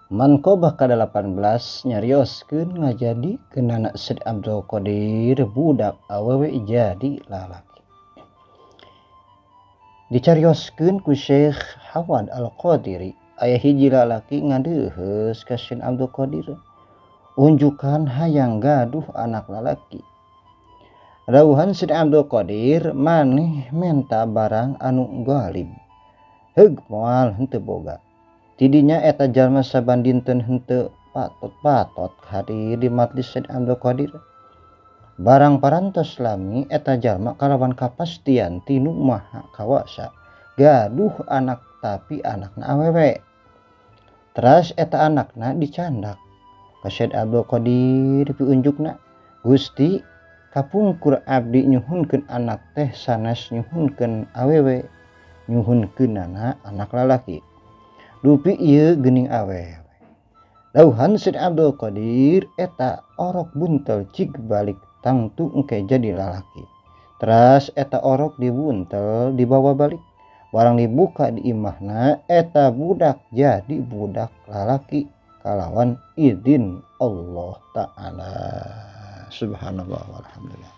Manqobah ke-18 nyarioskeun ngajadi keunana Said Abdul Qadir budak awewe jadi lalaki. Dicarioskeun ku Syekh Hawad Al-Qadiri aya hiji lalaki ngadeuheus ka Said Abdul Qadir unjukan hayang gaduh anak lalaki. Rawuhan Said Abdul Qadir maneh menta barang anu galib heug moal henteu boga. Tidinya eta jalma saban dinten henteu patot-patot hadir di majlis Said Abdul Qadir. Barang parantos lami eta jalma kalawan kapastian tinu maha kawasa gaduh anak tapi anakna awewe. Teras eta anakna dicandak ka Said Abdul Qadir piunjukna, "Gusti, kapungkur abdi nyuhunkeun anak teh sanes nyuhunkeun awewe, nyuhunkeunana anak lalaki. Dupi ieu geuning awewe." Dauhan Said Abdul Qadir eta orok buntel cig balik tangtu engke jadi lalaki. Teras eta orok dibuntel dibawa balik. Barang dibuka di imahna eta budak jadi budak lalaki kalawan izin Allah Ta'ala. Subhanallah walhamdulillah.